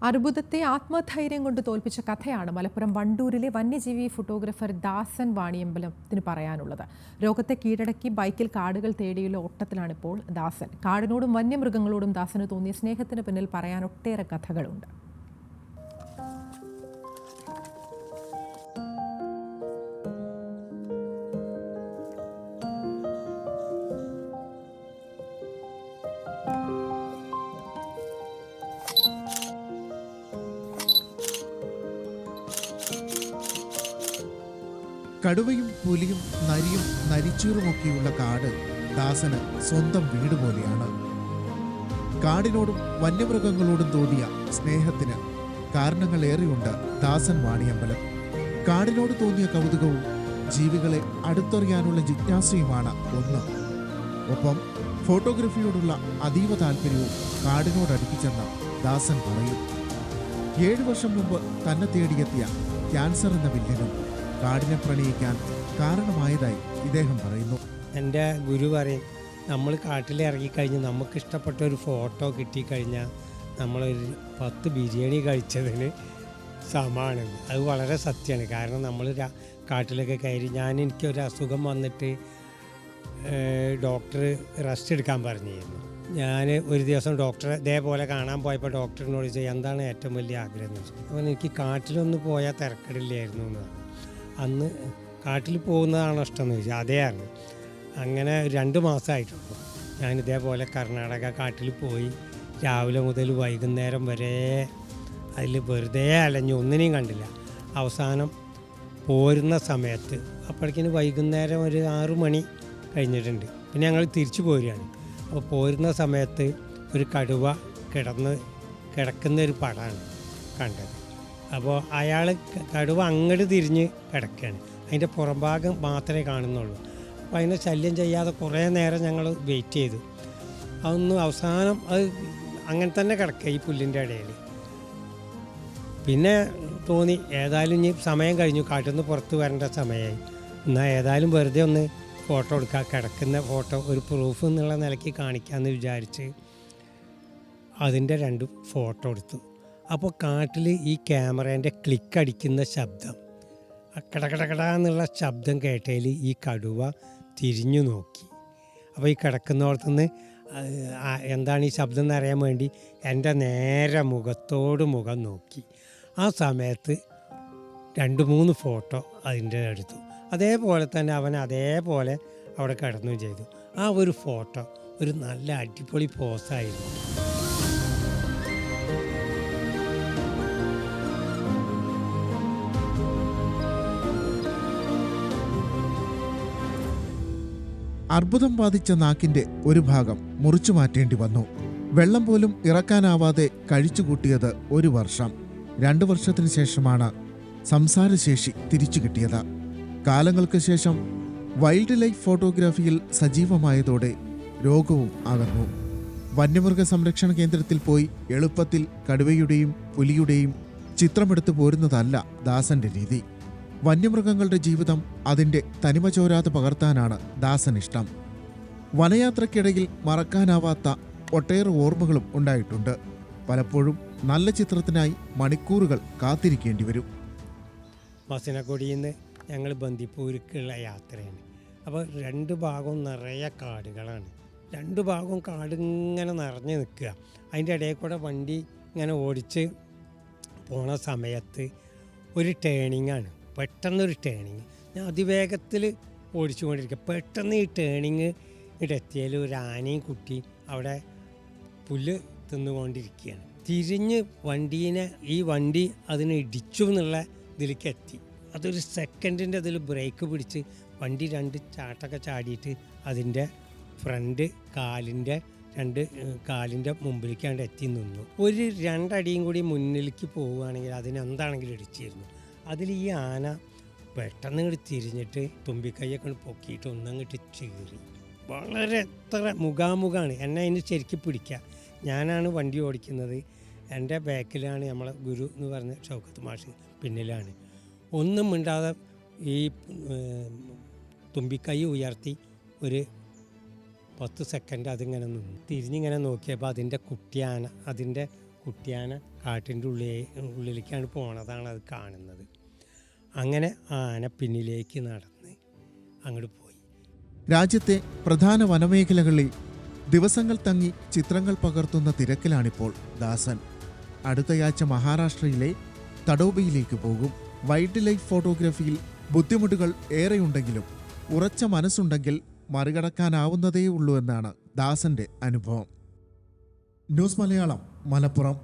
അർബുദത്തെ ആത്മധൈര്യം കൊണ്ട് തോൽപ്പിച്ച കഥയാണ് മലപ്പുറം വണ്ടൂരിലെ വന്യജീവി ഫോട്ടോഗ്രാഫർ ദാസൻ വാണിയമ്പലത്തിന് പറയാനുള്ളത്. രോഗത്തെ കീഴടക്കി ബൈക്കിൽ കാടുകൾ തേടിയുള്ള ഓട്ടത്തിലാണിപ്പോൾ ദാസൻ. കാടിനോടും വന്യമൃഗങ്ങളോടും ദാസന് തോന്നിയ സ്നേഹത്തിന് പിന്നിൽ പറയാൻ ഒട്ടേറെ കഥകളുണ്ട്. കടുവയും പുലിയും നരിയും നരിച്ചൂറുമൊക്കെയുള്ള കാട് ദാസന് സ്വന്തം വീട് പോലെയാണ്. കാടിനോടും വന്യമൃഗങ്ങളോടും തോന്നിയ സ്നേഹത്തിന് കാരണങ്ങളേറെയുണ്ട് ദാസൻ വാണിയമ്പലം. കാടിനോട് തോന്നിയ കൗതുകവും ജീവികളെ അടുത്തറിയാനുള്ള ജിജ്ഞാസയുമാണ് ഒന്ന്. ഒപ്പം ഫോട്ടോഗ്രാഫിയോടുള്ള അതീവ താല്പര്യവും കാടിനോടടുപ്പിച്ചെന്ന് ദാസൻ പറയും. 7 വർഷം മുമ്പ് തന്നെ തേടിയെത്തിയ ക്യാൻസർ എന്ന വില്ലനും കാടിനെ പ്രണയിക്കാൻ കാരണമായതായി ഇദ്ദേഹം പറയുന്നു. എൻ്റെ ഗുരു പറയും, നമ്മൾ കാട്ടിലിറങ്ങിക്കഴിഞ്ഞ് നമുക്കിഷ്ടപ്പെട്ട ഒരു ഫോട്ടോ കിട്ടിക്കഴിഞ്ഞാൽ നമ്മളൊരു 10 ബിരിയാണി കഴിച്ചതിന് സമാണെന്ന്. അത് വളരെ സത്യമാണ്. കാരണം നമ്മൾ കാട്ടിലൊക്കെ കയറി എനിക്കൊരു അസുഖം വന്നിട്ട് ഡോക്ടർ റെസ്റ്റ് എടുക്കാൻ പറഞ്ഞിരുന്നു. ഞാൻ ഒരു ദിവസം ഡോക്ടറെ ഇതേപോലെ കാണാൻ പോയപ്പോൾ ഡോക്ടറിനോട് ചോദിച്ചു, എന്താണ് ഏറ്റവും വലിയ ആഗ്രഹം എന്ന് വെച്ചു. അപ്പോൾ എനിക്ക് കാട്ടിലൊന്ന് പോയാൽ തിരക്കടില്ലായിരുന്നു എന്ന് പറഞ്ഞു. അന്ന് കാട്ടിൽ പോകുന്നതാണോ ഇഷ്ടമെന്ന് ചോദിച്ചാൽ അതേയാണ്. അങ്ങനെ 2 മാസമായിട്ടുള്ളൂ. ഞാൻ ഇതേപോലെ കർണാടക കാട്ടിൽ പോയി രാവിലെ മുതൽ വൈകുന്നേരം വരെ അതിൽ വെറുതെ അലഞ്ഞു, ഒന്നിനെയും കണ്ടില്ല. അവസാനം പോരുന്ന സമയത്ത് അപ്പോഴേക്കിന് വൈകുന്നേരം ഒരു 6 മണി കഴിഞ്ഞിട്ടുണ്ട്. പിന്നെ ഞങ്ങൾ തിരിച്ചു പോരുകയാണ്. അപ്പോൾ പോരുന്ന സമയത്ത് ഒരു കടുവ കിടക്കുന്ന ഒരു പടമാണ് കണ്ടത്. അപ്പോൾ അയാൾ കടുവ അങ്ങോട്ട് തിരിഞ്ഞ് കിടക്കുകയാണ്. അതിൻ്റെ പുറംഭാഗം മാത്രമേ കാണുന്നുള്ളൂ. അപ്പോൾ അതിനെ ശല്യം ചെയ്യാതെ കുറേ നേരം ഞങ്ങൾ വെയിറ്റ് ചെയ്തു. അതൊന്നും അവസാനം അത് അങ്ങനെ തന്നെ കിടക്കുക ഈ പുല്ലിൻ്റെ ഇടയിൽ. പിന്നെ തോന്നി ഏതായാലും ഇനി സമയം കഴിഞ്ഞു, കാട്ടിൽ നിന്ന് പുറത്ത് വരേണ്ട സമയമായി, എന്നാൽ ഏതായാലും വെറുതെ ഒന്ന് ഫോട്ടോ എടുക്കുക, കിടക്കുന്ന ഫോട്ടോ ഒരു പ്രൂഫ് എന്നുള്ള നിലയ്ക്ക് കാണിക്കാമെന്ന് വിചാരിച്ച് അതിൻ്റെ 2 ഫോട്ടോ എടുത്തു. അപ്പോൾ കാട്ടിൽ ഈ ക്യാമറേൻ്റെ ക്ലിക്കടിക്കുന്ന ശബ്ദം, കടകടകട എന്നുള്ള ശബ്ദം കേട്ടതിൽ ഈ കടുവ തിരിഞ്ഞു നോക്കി. അപ്പോൾ ഈ കിടക്കുന്നിടത്തുനിന്ന് എന്താണ് ഈ ശബ്ദം എന്നറിയാൻ വേണ്ടി എൻ്റെ നേരെ മുഖത്തോട് മുഖം നോക്കി. ആ സമയത്ത് 2-3 ഫോട്ടോ അതിൻ്റെ എടുത്തു. അതേപോലെ തന്നെ അവൻ അതേപോലെ അവിടെ കിടന്നു ചെയ്തു. ആ ഒരു ഫോട്ടോ ഒരു നല്ല അടിപൊളി പോസായിരുന്നു. അർബുദം ബാധിച്ച നാക്കിന്റെ ഒരു ഭാഗം മുറിച്ചു മാറ്റേണ്ടി വന്നു. വെള്ളം പോലും ഇറക്കാനാവാതെ കഴിച്ചുകൂട്ടിയത് 1 വർഷം. 2 വർഷത്തിന് ശേഷമാണ് സംസാരശേഷി തിരിച്ചു കിട്ടിയത്. കാലങ്ങൾക്ക് ശേഷം വൈൽഡ് ലൈഫ് ഫോട്ടോഗ്രാഫിയിൽ സജീവമായതോടെ രോഗവും അകന്നു. വന്യമൃഗ സംരക്ഷണ കേന്ദ്രത്തിൽ പോയി എളുപ്പത്തിൽ കടുവയുടെയും പുലിയുടെയും ചിത്രമെടുത്തു പോരുന്നതല്ല ദാസന്റെ രീതി. വന്യമൃഗങ്ങളുടെ ജീവിതം അതിൻ്റെ തനിമ ചോരാതെ പകർത്താനാണ് ദാസൻ ഇഷ്ടം. വനയാത്രയ്ക്കിടയിൽ മറക്കാനാവാത്ത ഒട്ടേറെ ഓർമ്മകളും ഉണ്ടായിട്ടുണ്ട്. പലപ്പോഴും നല്ല ചിത്രത്തിനായി മണിക്കൂറുകൾ കാത്തിരിക്കേണ്ടി വരും. മസനഗുഡിയിൽ നിന്ന് ഞങ്ങൾ ബന്ദിപ്പൂരിക്കുള്ള യാത്രയാണ്. അപ്പോൾ 2 ഭാഗവും നിറയെ കാടുകളാണ്. 2 ഭാഗവും കാടിങ്ങനെ നിറഞ്ഞു നിൽക്കുക. അതിൻ്റെ ഇടയിൽ കൂടെ വണ്ടി ഇങ്ങനെ ഓടിച്ച് പോണ സമയത്ത് ഒരു ടേണിങ്ങാണ്. പെട്ടെന്നൊരു ടേണിങ്, ഞാൻ അതിവേഗത്തിൽ ഓടിച്ചുകൊണ്ടിരിക്കുക. പെട്ടെന്ന് ഈ ടേണിങ് എത്തിയാൽ ഒരു ആനയും കുട്ടി അവിടെ പുല്ല് തിന്നുകൊണ്ടിരിക്കുകയാണ്. തിരിഞ്ഞ് ഈ വണ്ടി അതിനെ ഇടിച്ചു എന്നുള്ള ഇതിലേക്ക് എത്തി. അതൊരു സെക്കൻഡിൻ്റെ അതിൽ ബ്രേക്ക് പിടിച്ച് വണ്ടി 2 ചാട്ടൊക്കെ ചാടിയിട്ട് അതിൻ്റെ ഫ്രണ്ട് കാലിൻ്റെ മുമ്പിലേക്കാണ്ട് എത്തി നിന്നു. ഒരു 2 അടിയും കൂടി മുന്നിലേക്ക് പോവുകയാണെങ്കിൽ അതിനെന്താണെങ്കിലും ഇടിച്ചിരുന്നു. അതിൽ ഈ ആന പെട്ടെന്ന് ഇങ്ങോട്ട് തിരിഞ്ഞിട്ട് തുമ്പിക്കൈയൊക്കെ പൊക്കിയിട്ട് ഒന്നങ്ങോട്ട് ചീറി. വളരെ എത്ര മുഖാമുഖമാണ്. എന്നെ അതിന് ശരിക്കും പിടിക്കുക. ഞാനാണ് വണ്ടി ഓടിക്കുന്നത്, എൻ്റെ ബാക്കിലാണ് നമ്മളെ ഗുരു എന്ന് പറഞ്ഞ ഷൗക്കത്ത് മാഷ് പിന്നിലാണ്. ഒന്നും മിണ്ടാതെ ഈ തുമ്പിക്കൈ ഉയർത്തി ഒരു 10 സെക്കൻഡ് അതിങ്ങനെ നിന്നു. തിരിഞ്ഞിങ്ങനെ നോക്കിയപ്പോൾ അതിൻ്റെ കുട്ടിയാന അതിൻ്റെ കുട്ടിയാന കാട്ടിൻ്റെ ഉള്ളിലേക്കാണ് പോണതാണ് അത് കാണുന്നത്. അങ്ങനെ ആന പിന്നിലേക്ക് നടന്ന് അങ്ങോട്ട് പോയി. രാജ്യത്തെ പ്രധാന വനമേഖലകളിൽ ദിവസങ്ങൾ തങ്ങി ചിത്രങ്ങൾ പകർത്തുന്ന തിരക്കിലാണിപ്പോൾ ദാസൻ. അടുത്തയാഴ്ച മഹാരാഷ്ട്രയിലെ തഡോബയിലേക്ക് പോകും. വൈൽഡ് ലൈഫ് ഫോട്ടോഗ്രാഫിയിൽ ബുദ്ധിമുട്ടുകൾ ഏറെയുണ്ടെങ്കിലും ഉറച്ച മനസ്സുണ്ടെങ്കിൽ മറികടക്കാനാവുന്നതേ ഉള്ളൂ എന്നാണ് ദാസന്റെ അനുഭവം. ന്യൂസ് മലയാളം, മലപ്പുറം.